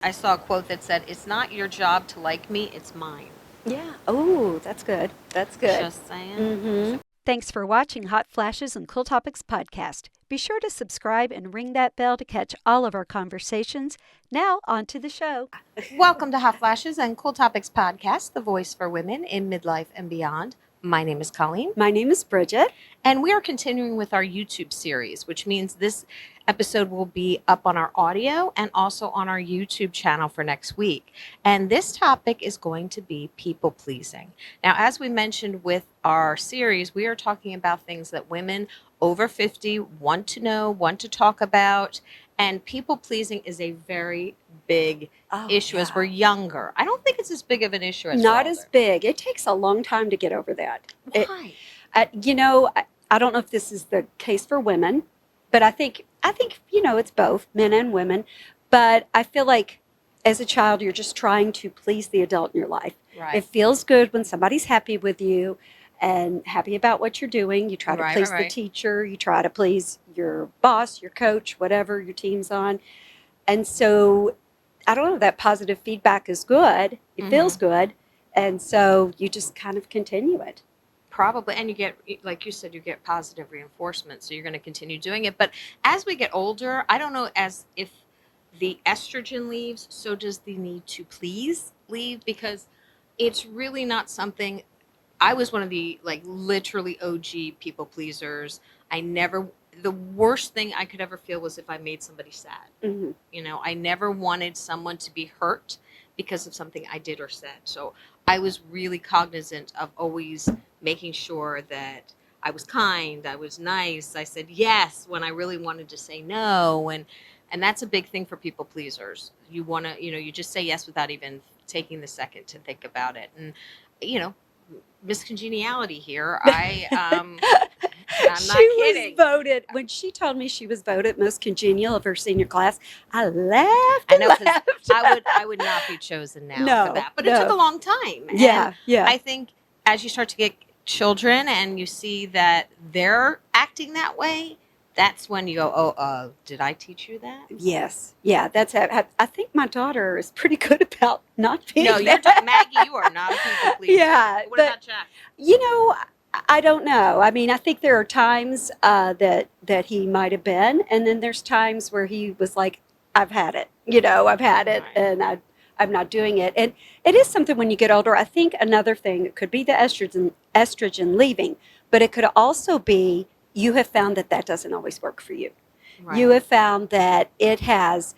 I saw a quote that said, "It's not your job to like me, it's mine." Yeah. Oh, that's good. That's good. Just saying. Mm-hmm. Thanks for watching Hot Flashes and Cool Topics podcast. Be sure to subscribe and ring that bell to catch all of our conversations. Now, on to the show. Welcome to Hot Flashes and Cool Topics podcast, the voice for women in midlife and beyond. My name is Colleen. My name is Bridget. And we are continuing with our YouTube series, which means this episode will be up on our audio and also on our YouTube channel for next week. And this topic is going to be people pleasing. Now, as we mentioned with our series, we are talking about things that women over 50 want to know, want to talk about. And people pleasing is a very big issue as we're younger. I don't think it's as big of an issue as Not we're as older. big. It takes a long time to get over that. Why? I don't know if this is the case for women, but I think it's both men and women. But I feel like as a child, you're just trying to please the adult in your life. Right. It feels good when somebody's happy with you and happy about what you're doing. You try to Right, please right. the teacher. You try to please your boss, your coach, whatever your team's on. And so, I don't know, that positive feedback is good. It feels good. And so you just kind of continue it. Probably, and you get, like you said, you get positive reinforcement, so you're going to continue doing it. But as we get older, I don't know, as if the estrogen leaves, so does the need to please leave, because it's really not something. I was one of the, like, literally OG people pleasers. The worst thing I could ever feel was if I made somebody sad. Mm-hmm. You know, I never wanted someone to be hurt because of something I did or said. So I was really cognizant of always making sure that I was kind, I was nice, I said yes when I really wanted to say no. And that's a big thing for people pleasers. You want to, you just say yes without even taking the second to think about it. And, Miss Congeniality here. I'm not kidding. Was voted, when she told me she was voted most congenial of her senior class, I laughed I and know, because laughed. I would not be chosen now No, for that. But no. it took a long time. Yeah, And yeah. I think as you start to get children and you see that they're acting that way, that's when you go, oh, did I teach you that? Yes. Yeah, that's I think my daughter is pretty good about not being No, that. Maggie, you are not a people pleaser. Yeah, What but about Jack? I don't know. I mean, I think there are times that he might have been, and then there's times where he was like, "I've had it. I've had it, Right. and I'm not doing it." And it is something when you get older. I think another thing, it could be the estrogen leaving, but it could also be you have found that doesn't always work for you. Right. You have found that it has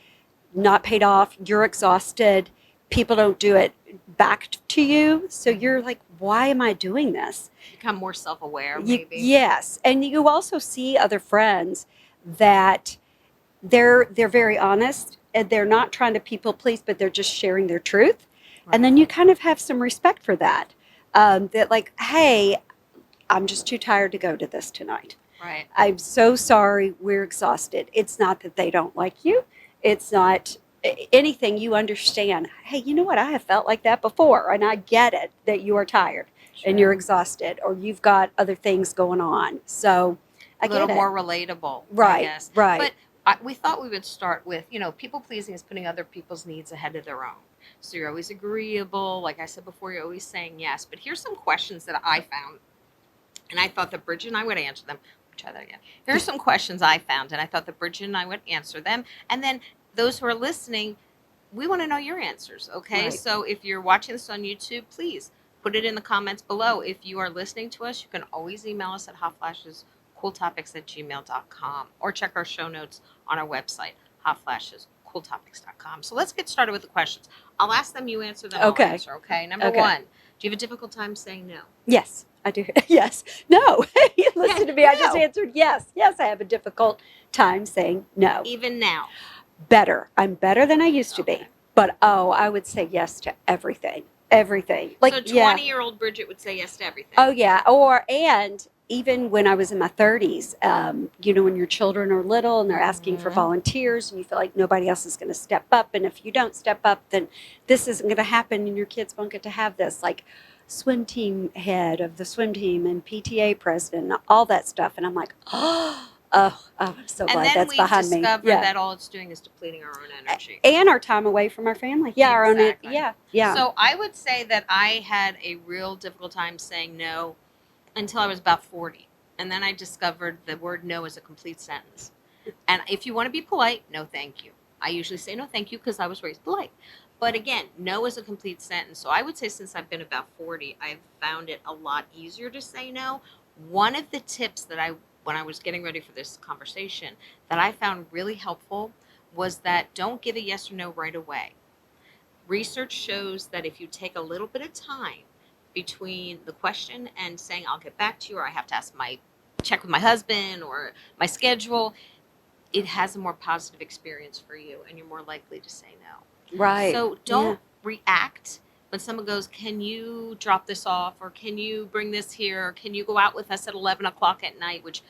not paid off. You're exhausted. People don't do it back to you. So you're like, why am I doing this? Become more self-aware, maybe. Yes. And you also see other friends that they're very honest and they're not trying to people please, but they're just sharing their truth. Right. And then you kind of have some respect for that. That like, hey, I'm just too tired to go to this tonight. Right. I'm so sorry. We're exhausted. It's not that they don't like you. It's not anything. You understand. Hey, you know what? I have felt like that before, and I get it that you are tired and you're exhausted, or you've got other things going on. So I get it. A little more relatable, Right, I guess. right. But we thought we would start with, people pleasing is putting other people's needs ahead of their own. So you're always agreeable. Like I said before, you're always saying yes. But here's some questions that I found, and I thought that Bridget and I would answer them. Try that again. Here's some questions I found, and I thought that Bridget and I would answer them. And then those who are listening, we want to know your answers, okay? Right. So if you're watching this on YouTube, please put it in the comments below. If you are listening to us, you can always email us at hotflashescooltopics@gmail.com or check our show notes on our website, hotflashescooltopics.com. So let's get started with the questions. I'll ask them, you answer them, Okay. I'll answer, okay? Number Okay. one, do you have a difficult time saying no? Yes, I do. Yes. No. Listen to me. I just no. answered yes. Yes, I have a difficult time saying no. Even now? Better. I'm better than I used to Okay. be. But I would say yes to everything. Everything. Like, so yeah. 20-year-old Bridget would say yes to everything. Oh, yeah. And even when I was in my 30s, when your children are little and they're asking for volunteers and you feel like nobody else is going to step up. And if you don't step up, then this isn't going to happen and your kids won't get to have this. Like, swim team head of the swim team and PTA president and all that stuff. And I'm like, oh, Oh, I'm so And glad then that's we behind me. discover Yeah. that all it's doing is depleting our own energy. And our time away from our family. Yeah, our own. Exactly. Yeah, yeah. So I would say that I had a real difficult time saying no until I was about 40. And then I discovered the word no is a complete sentence. And if you want to be polite, no, thank you. I usually say no, thank you because I was raised polite. But again, no is a complete sentence. So I would say since I've been about 40, I've found it a lot easier to say no. One of the tips that when I was getting ready for this conversation, that I found really helpful was that don't give a yes or no right away. Research shows that if you take a little bit of time between the question and saying I'll get back to you, or I have to check with my husband or my schedule, it has a more positive experience for you and you're more likely to say no. Right. So don't react when someone goes, can you drop this off, or can you bring this here, or can you go out with us at 11 o'clock at night, which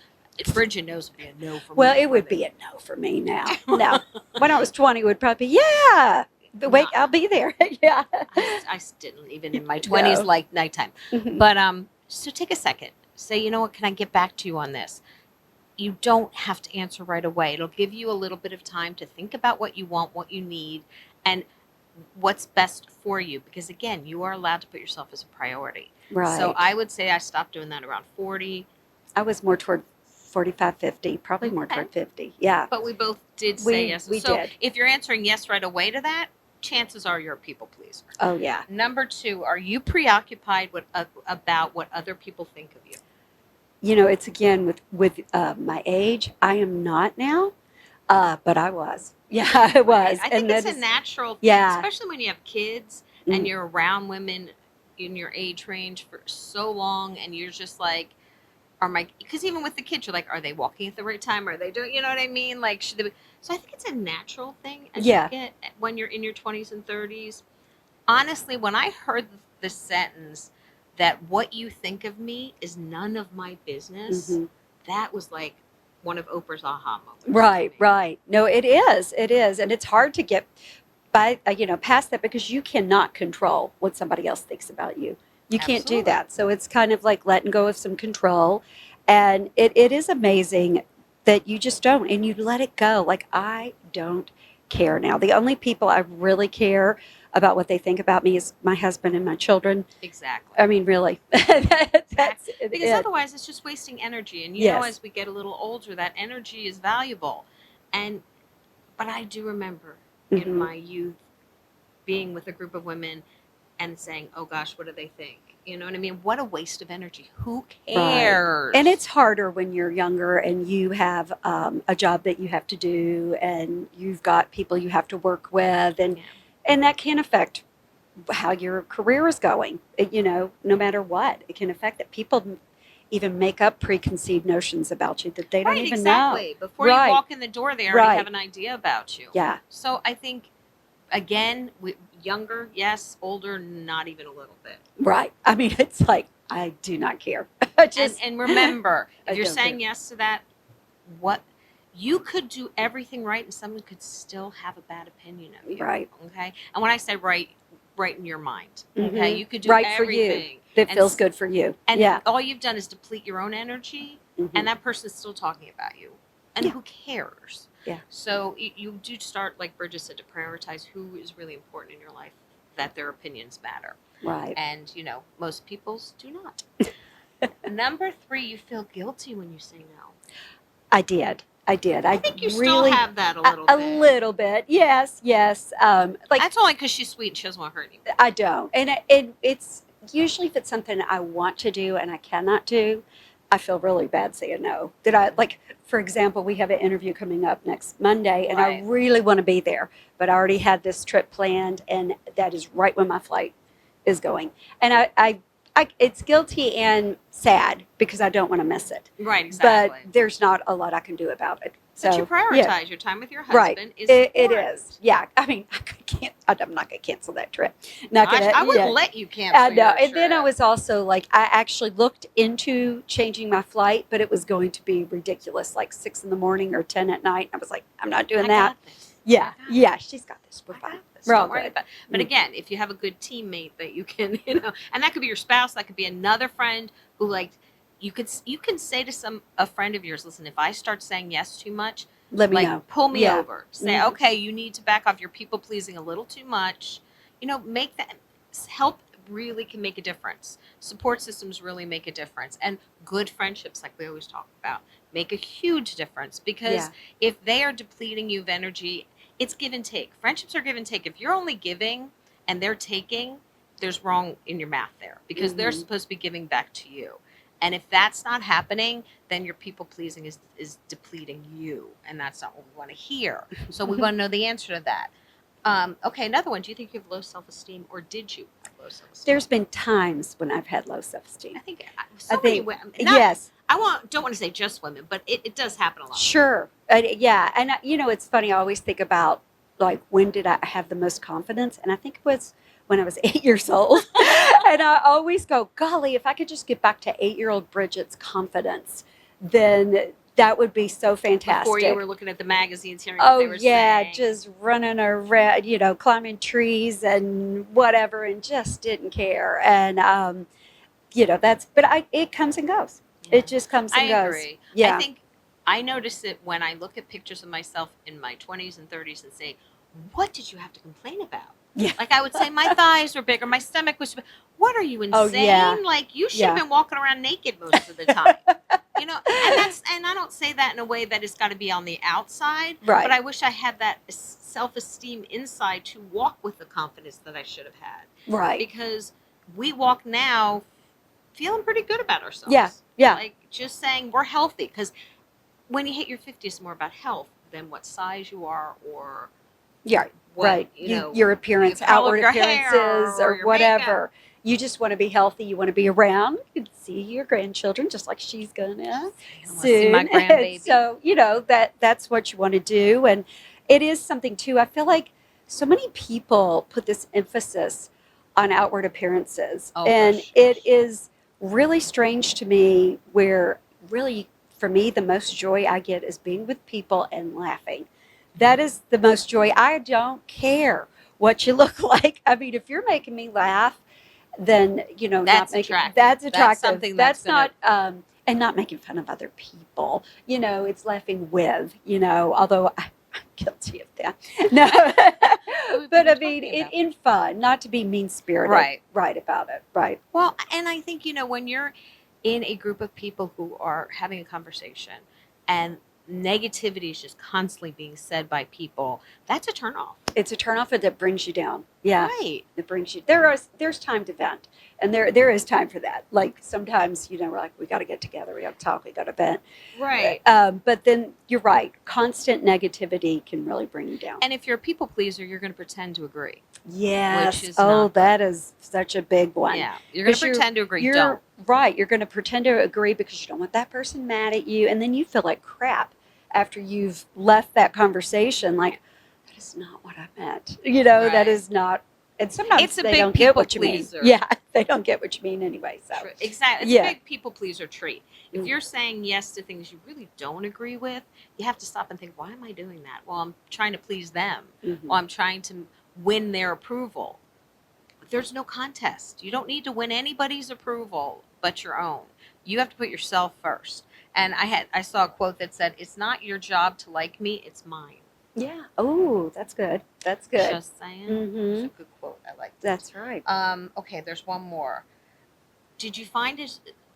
Bridget knows would be a no for me. Well, it would be a no for me now. No. When I was 20, it would probably be, yeah. Wait, I'll be there. Yeah. I didn't even in my 20s No. like nighttime. Mhm. But so take a second. Say, you know what, can I get back to you on this? You don't have to answer right away. It'll give you a little bit of time to think about what you want, what you need, and what's best for you. Because again, you are allowed to put yourself as a priority. Right. So I would say I stopped doing that around 40. I was more toward 45, 50, probably more Okay. toward 50. Yeah. But we both did say yes. We so did. if you're answering yes right away to that, chances are you're a people pleaser. Oh, yeah. Number 2, are you preoccupied about what other people think of you? You know, it's again with my age. I am not now, but I was. Yeah, I was. I think it's a natural thing, Yeah. especially when you have kids Mhm. and you're around women in your age range for so long, and you're just like, because even with the kids, you're like, are they walking at the right time? Are they doing, you know what I mean? Like, should they be? So I think it's a natural thing as Yeah. you get when you're in your 20s and 30s. Honestly, when I heard the sentence that what you think of me is none of my business, Mhm. that was like one of Oprah's aha moments. Right, to me. right. No, it is. It is. And it's hard to get by, past that because you cannot control what somebody else thinks about you. You can't do Absolutely. that. So it's kind of like letting go of some control. And it is amazing that you just don't, and you let it go. Like, I don't care now. The only people I really care about what they think about me is my husband and my children. Exactly. I mean, really. That's Because it. otherwise it's just wasting energy. And you know, Yes. as we get a little older, that energy is valuable. But I do remember in Mhm. my youth being with a group of women and saying, oh gosh, what do they think? You know what I mean? What a waste of energy. Who cares? And it's harder when you're younger and you have a job that you have to do and you've got people you have to work with, and that can affect how your career is going. No matter what, it can affect that. People even make up preconceived notions about you that they don't even exactly. know. Before you walk in the door, they already have an idea about you. Yeah. So I think, again, younger, yes. Older, not even a little bit. Right. I mean, it's like, I do not care. And remember, I if you're don't saying care. yes to that, you could do everything right and someone could still have a bad opinion of you. Right. Okay. And when I say right in your mind. Okay. Mhm. You could do right everything for you. That feels good for you. And yeah. all you've done is deplete your own energy, Mhm. and that person's still talking about you. And Yeah. who cares? Yeah. So you do start, like Bridget said, to prioritize who is really important in your life, that their opinions matter. Right. And, most people's do not. Number 3, you feel guilty when you say no. I did. I think you really still have that a little bit. A little bit. Yes. That's only because she's sweet and she doesn't want to hurt anyone. I don't. And it's usually if it's something I want to do and I cannot do, I feel really bad saying no. For example, we have an interview coming up next Monday and I Right. really want to be there, but I already had this trip planned and that is right when my flight is going. And I it's guilty and sad because I don't want to miss it. Right, exactly. But there's not a lot I can do about it. But So, you prioritize yeah. your time with your Right. husband. It important. is. Yeah. I mean, I'm not going to cancel that trip. Not Gosh, gonna, I wouldn't yeah. let you cancel I know. your And then I trip. was also like, I actually looked into changing my flight, but it was going to be ridiculous, like 6 a.m. or 10 at night. I was like, I'm not doing I that. got this. Yeah. I got Yeah. She's got this. We're I fine. got this. We're all Don't worry good. about it. But again, if you have a good teammate that you can, and that could be your spouse, that could be another friend who, like, you can say to a friend of yours, listen, if I start saying yes too much, Let me like know. pull me Yeah. over. Say, Mhm. okay, you need to back off. You're people pleasing a little too much. Make that help really can make a difference. Support systems really make a difference, and good friendships, like we always talk about, make a huge difference because Yeah. if they are depleting you of energy, it's give and take. Friendships are give and take. If you're only giving and they're taking, there's wrong in your math there because they're Mhm. supposed to be giving back to you. And if that's not happening, then your people pleasing is depleting you. And that's not what we want to hear. So we want to know the answer to that. Okay, another one. Do you think you have low self-esteem or did you have low self-esteem? There's been times when I've had low self-esteem. I think I many think, women. yes, Don't want to say just women, but it does happen a lot. sure. Yeah. And, it's funny. I always think about, like, when did I have the most confidence? And I think it was when I was 8 years old. And I always go, golly, if I could just get back to 8-year-old Bridget's confidence, then that would be so fantastic. Before you were looking at the magazines, hearing what they were saying. Just running around, climbing trees and whatever, and just didn't care. And it comes and goes. Yeah. It just comes and I goes. agree. Yeah. I think I notice it when I look at pictures of myself in my 20s and 30s and say, what did you have to complain about? Yeah. Like I would say my thighs were bigger, my stomach was big. What are you, insane? Oh, yeah. Like you should Yeah. have been walking around naked most of the time. And I don't say that in a way that it's got to be on the outside. Right. But I wish I had that self-esteem inside to walk with the confidence that I should have had. Right. Because we walk now feeling pretty good about ourselves. Yeah. Yeah. Like just saying we're healthy. Because when you hit your 50s, it's more about health than what size you are or Yeah. what, Right. Your appearance, the color outward of your hair appearances, or or your whatever. makeup. You just want to be healthy. You want to be around. You can see your grandchildren, just like she's gonna I wanna soon. see my grandbaby. So that's what you want to do, and it is something too. I feel like so many people put this emphasis on outward appearances, Oh, and gosh. it is really strange to me. Where really, for me, the most joy I get is being with people and laughing. That is the most joy. I don't care what you look like. I mean, if you're making me laugh, then That's not making attractive. that's That's attractive. something that's not and not making fun of other people. It's laughing with. Although I'm guilty of that. No, but I mean, in fun, not to be mean spirited. Right about it. Right. Well, and I think, when you're in a group of people who are having a conversation and negativity is just constantly being said by people, that's a turnoff. It's a turnoff that brings you down. Yeah. Right. It brings you. There's time to vent, and there is time for that. Like sometimes, we're like, we got to get together, we got to talk, we got to vent. Right. But then you're right. Constant negativity can really bring you down. And if you're a people pleaser, you're going to pretend to agree. Yes. Which is that is such a big one. Yeah. You're going to pretend to agree. You're right. You're going to pretend to agree because you don't want that person mad at you, and then you feel like crap after you've left that conversation. Like, that is not what I meant. That is not. And sometimes they don't get what you mean. Yeah, they don't get what you mean anyway. So True. Exactly. It's a big people pleaser trait. If you're saying yes to things you really don't agree with, you have to stop and think, why am I doing that? Well, I'm trying to please them. Mhm. Well, I'm trying to win their approval. There's no contest. You don't need to win anybody's approval but your own. You have to put yourself first. And I saw a quote that said, "It's not your job to like me, it's mine." Yeah. Oh, that's good. That's good. Just saying. Mhm. It's a good quote. I like that. That's right. Okay, there's one more. Did you find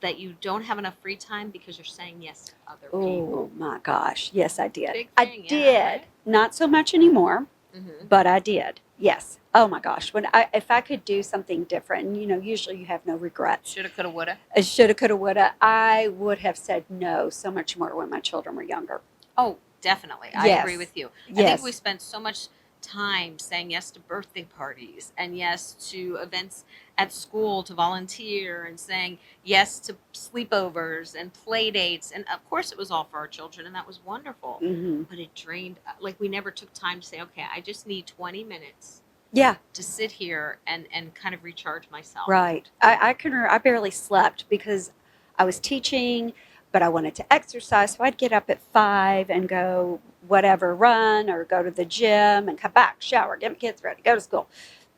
that you don't have enough free time because you're saying yes to other people? Oh my gosh. Yes, I did. Big I thing, did. yeah, right? Not so much anymore, Mm-hmm. but I did. Yes. Oh my gosh. If I could do something different, and usually you have no regrets. Shoulda, coulda, woulda. Shoulda, coulda, woulda. I would have said no so much more when my children were younger. Oh, definitely. I Yes. agree with you. I Yes. think we spent so much time saying yes to birthday parties and yes to events at school to volunteer and saying yes to sleepovers and play dates. And of course it was all for our children and that was wonderful. Mm-hmm. But it drained, like we never took time to say, okay, I just need 20 minutes Yeah. to sit here and kind of recharge myself. Right. I barely slept because I was teaching, but I wanted to exercise. So I'd get up at 5 and go run or go to the gym and come back, shower, get my kids ready, go to school.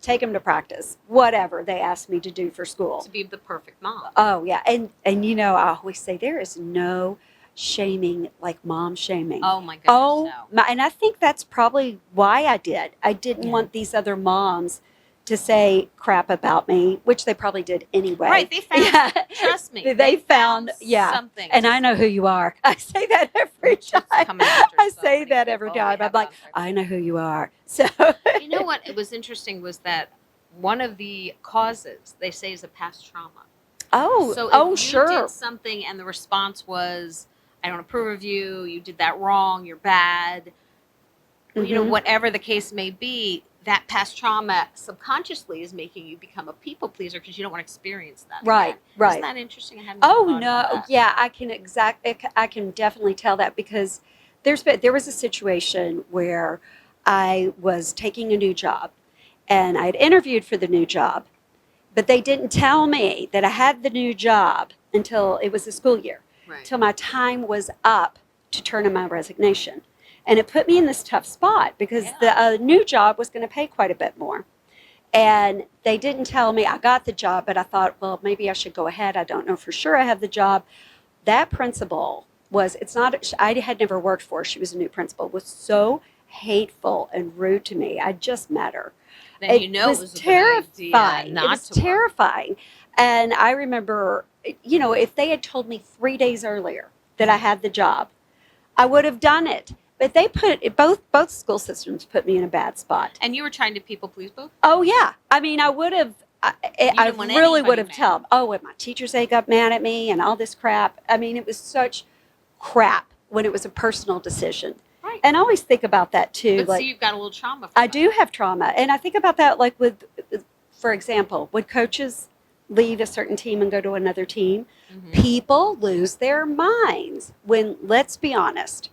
take them to practice, whatever they asked me to do for school. To be the perfect mom. Oh yeah, and you know, I always say there is no shaming like mom shaming. Oh my goodness, Oh no. my, and I think that's probably why I did. I didn't Yeah. want these other moms to say crap about me, which they probably did anyway. Right, they found, Yeah. trust me, They found yeah. something. And I know who you are. I say that every time. I say that every time. I'm like, I know who you are. So you know what? It was interesting was that one of the causes they say is a past trauma. Oh, so if oh, you sure. did something and the response was, I don't approve of you, you did that wrong, you're bad, you know, Mhm. whatever the case may be, that past trauma subconsciously is making you become a people pleaser because you don't want to experience that. Right, again. right. Isn't that interesting? I hadn't Oh thought about no, that. yeah, I can definitely tell that because there was a situation where I was taking a new job and I'd interviewed for the new job, but they didn't tell me that I had the new job until it was the school year, Right. till my time was up to turn in my resignation. And it put me in this tough spot because the new job was going to pay quite a bit more. And they didn't tell me I got the job, but I thought, well, maybe I should go ahead. I don't know for sure I have the job. That principal I had never worked for. She was a new principal, was so hateful and rude to me. I just met her. Then It you know was it was terrifying. a good idea not It was to work. terrifying. And I remember, you know, if they had told me 3 days earlier that I had the job, I would have done it. But they both school systems put me in a bad spot. And you were trying to people please both? Oh yeah, I mean, I would have. I didn't want really anybody would have mad. told. Oh, and my teachers they got mad at me and all this crap. I mean, it was such crap when it was a personal decision. Right. And I always think about that too. But like, see, you've got a little trauma from I that. do have trauma, and I think about that like with, for example, when coaches leave a certain team and go to another team, Mhm. people lose their minds. When, let's be honest,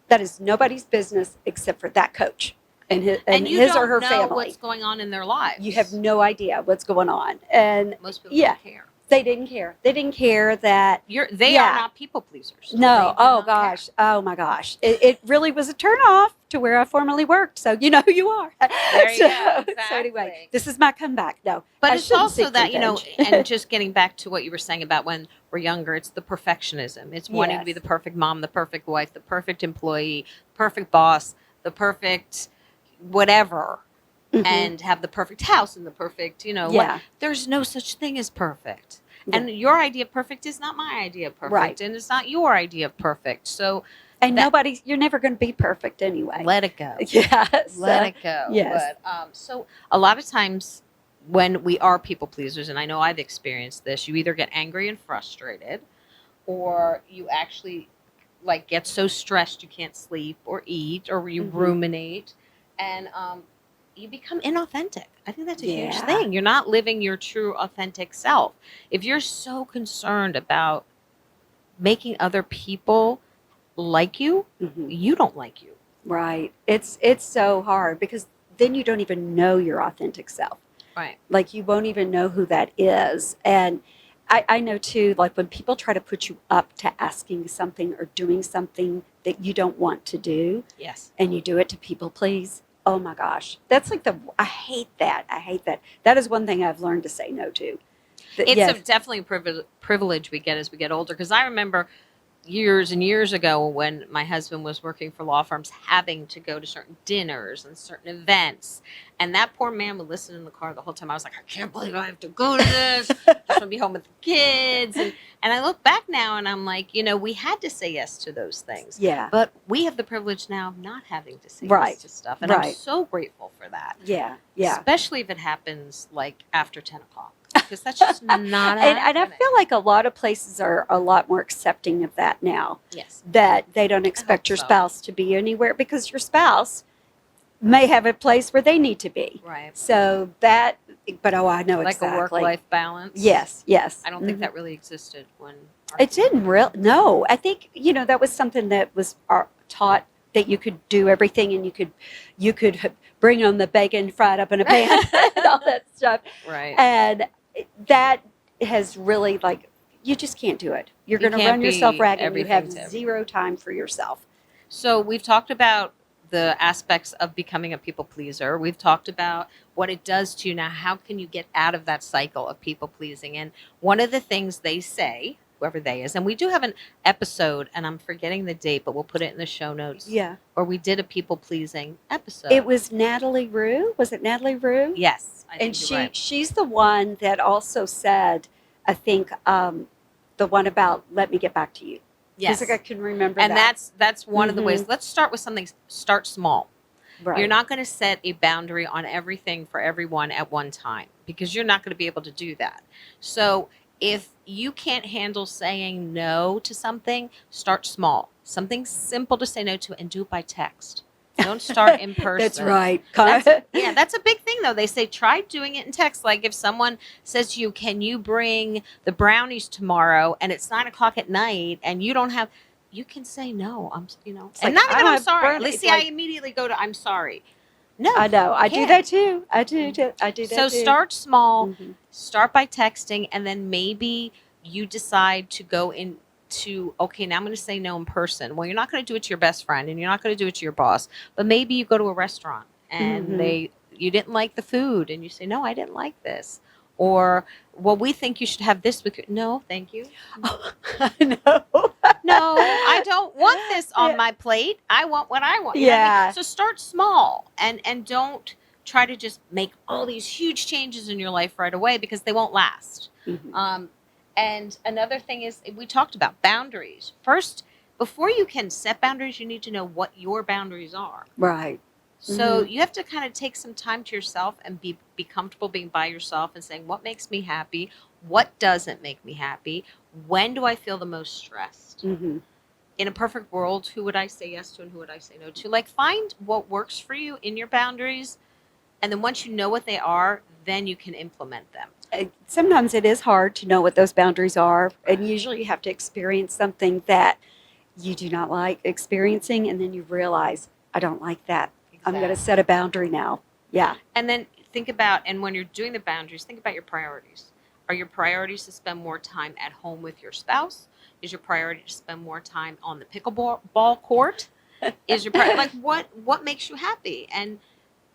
that is nobody's business except for that coach and his, you his don't or her know family. what's going on in their lives. You have no idea what's going on, and Most people yeah. don't care. They didn't care. They didn't care that. They Yeah. are not people pleasers. No. They do Oh not gosh. Oh my gosh. It really was a turn off to where I formerly worked. So you know who you are. There you so, go. So anyway, Exactly. this is my comeback. No, But I it's shouldn't also seek that, you know, revenge. and just getting back to what you were saying about when we're younger, it's the perfectionism. It's wanting to be Yes. the perfect mom, the perfect wife, the perfect employee, perfect boss, the perfect whatever, Mhm. and have the perfect house and the perfect, you know, Yeah. there's no such thing as perfect. Yeah. And your idea of perfect is not my idea of perfect. Right. And it's not your idea of perfect. So And you're never going to be perfect anyway. let it go. Yes. Let it go. yes. But so a lot of times when we are people pleasers, and I know I've experienced this, you either get angry and frustrated, or you actually like get so stressed you can't sleep or eat, or you Mhm. ruminate, and you become inauthentic. I think that's a huge Yeah. thing. You're not living your true authentic self. If you're so concerned about making other people like you, Mhm. you don't like you. Right. It's so hard because then you don't even know your authentic self. Right. Like you won't even know who that is. And I know too, like when people try to put you up to asking something or doing something that you don't want to do, Yes. and you do it to people please. Oh my gosh. That's like I hate that. I hate that. That is one thing I've learned to say no to. It's definitely a privilege we get as we get older. Because I remember years and years ago when my husband was working for law firms, having to go to certain dinners and certain events. And that poor man would listen in the car the whole time. I was like, I can't believe I have to go to this. I just want to be home with the kids. And I look back now and I'm like, you know, we had to say yes to those things. Yeah. But we have the privilege now of not having to say Right. yes to stuff. And I'm Right. so grateful for that. Yeah. Yeah. Especially if it happens like after 10 o'clock. Because that's just not and I feel like a lot of places are a lot more accepting of that now. Yes. That they don't expect your so. spouse to be anywhere because your spouse may have a place where they need to be. Right. So that, but I know Like exactly. a work-life balance. Yes, yes. I don't think Mhm. that really existed when It didn't really. No, I think that was something that was taught that you could do everything and you could bring on the bacon fried up in a pan and all that stuff. Right. And that has really you just can't do it. You're You going to can't run yourself be ragged. And you have everything to zero time for yourself. So we've talked about the aspects of becoming a people pleaser. We've talked about what it does to you. Now, how can you get out of that cycle of people pleasing? And one of the things they say, whoever they is, and we do have an episode, and I'm forgetting the date, but we'll put it in the show notes. Yeah. Or we did a people pleasing episode. It was Natalie Rue. Was it Natalie Rue? Yes. I think And you're right. she's the one that also said, I think, the one about let me get back to you. Yes. Because I can remember And that. that's one of the ways. Let's start with something. Start small. Right. You're not going to set a boundary on everything for everyone at one time because you're not going to be able to do that. So if you can't handle saying no to something, start small. Something simple to say no to, and do it by text. Don't start in person. That's right. That's a big thing, though. They say try doing it in text. Like if someone says to you, can you bring the brownies tomorrow? And it's 9:00 at night and you don't have, you can say no. It's and like, not even I'm sorry. brownies. Let's It's see, like- I immediately go to I'm sorry. No. I know. I do can't. that too. I do that So too. start small, Mhm. start by texting, and then maybe you decide to go into, okay, now I'm going to say no in person. Well, you're not going to do it to your best friend and you're not going to do it to your boss, but maybe you go to a restaurant and Mhm. you didn't like the food and you say, no, I didn't like this. Or, well, we think you should have this with your, no, thank you. I know. No, I don't want this on Yeah. my plate. I want what I want. You know what I mean? Yeah. So start small and don't try to just make all these huge changes in your life right away because they won't last. Mhm. And another thing is we talked about boundaries. First, before you can set boundaries, you need to know what your boundaries are. Right. So you have to kind of take some time to yourself and be comfortable being by yourself and saying, what makes me happy? What doesn't make me happy? When do I feel the most stressed? Mm-hmm. In a perfect world, who would I say yes to and who would I say no to? Like find what works for you in your boundaries. And then once you know what they are, then you can implement them. Sometimes it is hard to know what those boundaries are. And usually you have to experience something that you do not like experiencing. And then you realize, I don't like that. I'm going to set a boundary now. Yeah. And then think about, and when you're doing the boundaries, think about your priorities. Are your priorities to spend more time at home with your spouse? Is your priority to spend more time on the pickleball court? Is your like what makes you happy? And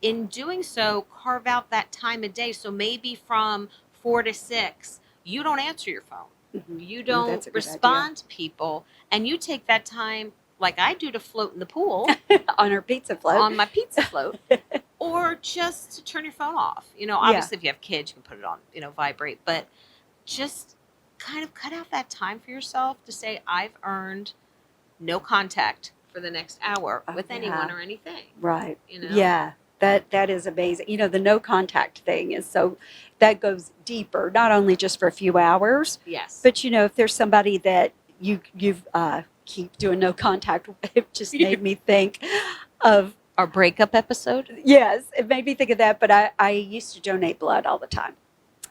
in doing so, carve out that time a day. So maybe from 4 to 6, you don't answer your phone. Mm-hmm. You That's don't a good respond to people, and you take that time like I do to float in the pool on our pizza float. on my pizza float, or just to turn your phone off. Obviously if you have kids, you can put it on, vibrate, but just kind of cut out that time for yourself to say, I've earned no contact for the next hour with anyone or anything. Right. You know? Yeah. That is amazing. The no contact thing is that goes deeper, not only just for a few hours, Yes. but if there's somebody that you've keep doing no contact, it just made me think of our breakup episode. Yes, it made me think of that. But I used to donate blood all the time.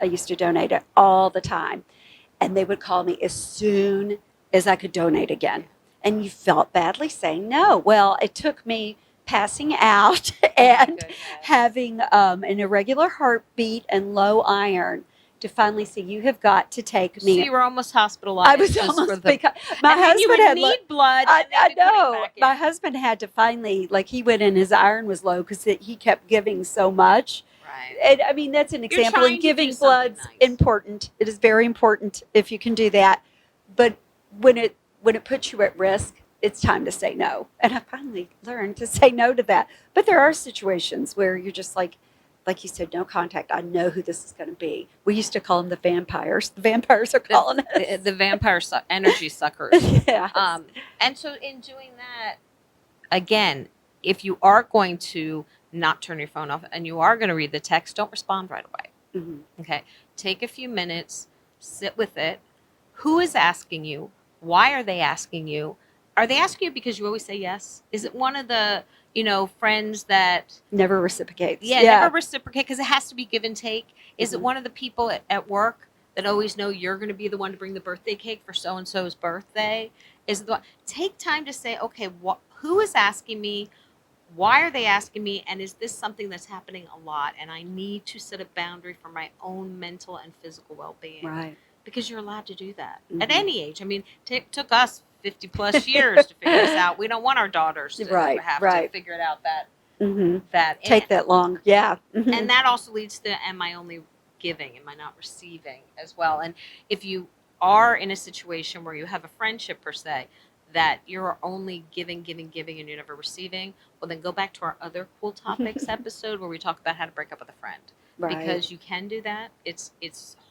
I used to donate it all the time. And they would call me as soon as I could donate again. And you felt badly saying no. Well, it took me passing out and having an irregular heartbeat and low iron to finally say, you have got to take me. So you were almost hospitalized. I was almost, because my husband you would had need blood. I know. My husband had to finally, he went in, his iron was low because he kept giving so much. Right. And I mean, that's an example. And giving blood's important. It is very important if you can do that. But when it puts you at risk, it's time to say no. And I finally learned to say no to that. But there are situations where you're just like you said, no contact. I know who this is going to be. We used to call them the vampires. The vampires are calling us. The vampire energy suckers. Yeah. And so in doing that, again, if you are going to not turn your phone off and you are going to read the text, don't respond right away. Mm-hmm. Okay. Take a few minutes, sit with it. Who is asking you? Why are they asking you? Are they asking you because you always say yes? Is it one of the, friends that never reciprocates? Yeah, never reciprocate because it has to be give and take. Is it one of the people at work that always know you're going to be the one to bring the birthday cake for so-and-so's birthday? Is it the one? Take time to say, okay, who is asking me? Why are they asking me? And is this something that's happening a lot? And I need to set a boundary for my own mental and physical well-being. Right. Because you're allowed to do that Mm-hmm. at any age. I mean, it took us 50 plus years to figure this out. We don't want our daughters to Right, have right. to figure it out Mm-hmm. that Take that long. Yeah. Mm-hmm. and that also leads to, am I only giving? Am I not receiving as well? And if you are in a situation where you have a friendship per se, that you're only giving, and you're never receiving, well, then go back to our other cool topics episode where we talk about how to break up with a friend. Right. Because you can do that. It's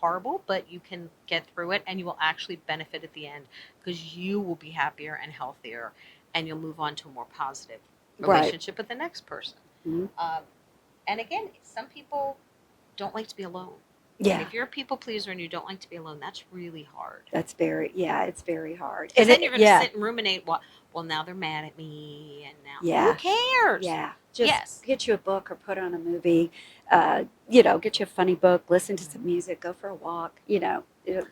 horrible, but you can get through it, and you will actually benefit at the end because you will be happier and healthier, and you'll move on to a more positive relationship with the next person. Mm-hmm. And again, some people don't like to be alone. Yeah. And if you're a people pleaser and you don't like to be alone, that's really hard. It's very hard. And then you're going to sit and ruminate, well, now they're mad at me, and now who cares? Yeah. Just get you a book or put on a movie, get you a funny book, listen to some music, go for a walk, it'll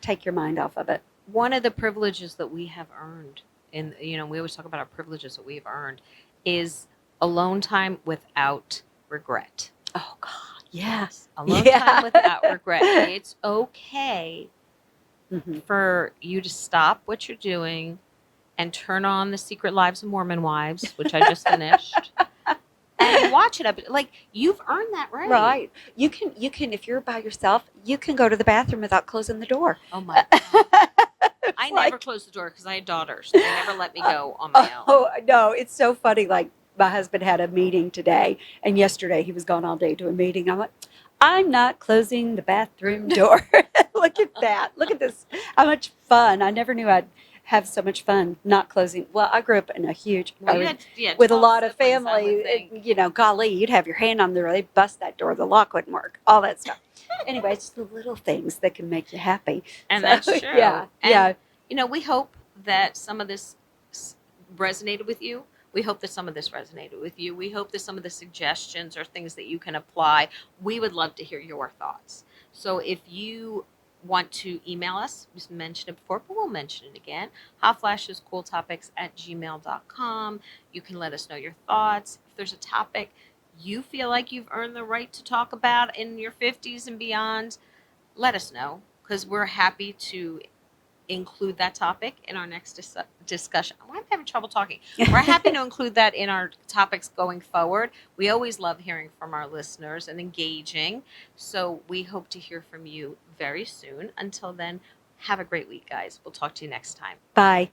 take your mind off of it. One of the privileges that we have earned, and we always talk about our privileges that we've earned, is alone time without regret. Oh, God. Yes. Alone time without regret. It's okay for you to stop what you're doing and turn on The Secret Lives of Mormon Wives, which I just finished, and watch it up. Like, you've earned that right. Right. You can, if you're by yourself, you can go to the bathroom without closing the door. Oh, my God. I never closed the door because I had daughters. They never let me go on my own. Oh, no. It's so funny. Like, my husband had a meeting today, and yesterday he was gone all day to a meeting. I'm like, I'm not closing the bathroom door. Look at that. Look at this. How much fun. I never knew I'd have so much fun not closing. Well, I grew up in a huge, with a lot of family. Golly, you'd have your hand on the door. They'd bust that door. The lock wouldn't work. All that stuff. Anyway, it's the little things that can make you happy. And that's true. Yeah. And, we hope that some of this resonated with you. We hope that some of this resonated with you. We hope that some of the suggestions are things that you can apply. We would love to hear your thoughts. So if you want to email us, we mentioned it before, but we'll mention it again, hotflashescooltopics@gmail.com. You can let us know your thoughts. If there's a topic you feel like you've earned the right to talk about in your 50s and beyond, let us know, because we're happy to include that topic in our next discussion. I'm having trouble talking. We're happy to include that in our topics going forward. We always love hearing from our listeners and engaging. So we hope to hear from you very soon. Until then, have a great week, guys. We'll talk to you next time. Bye.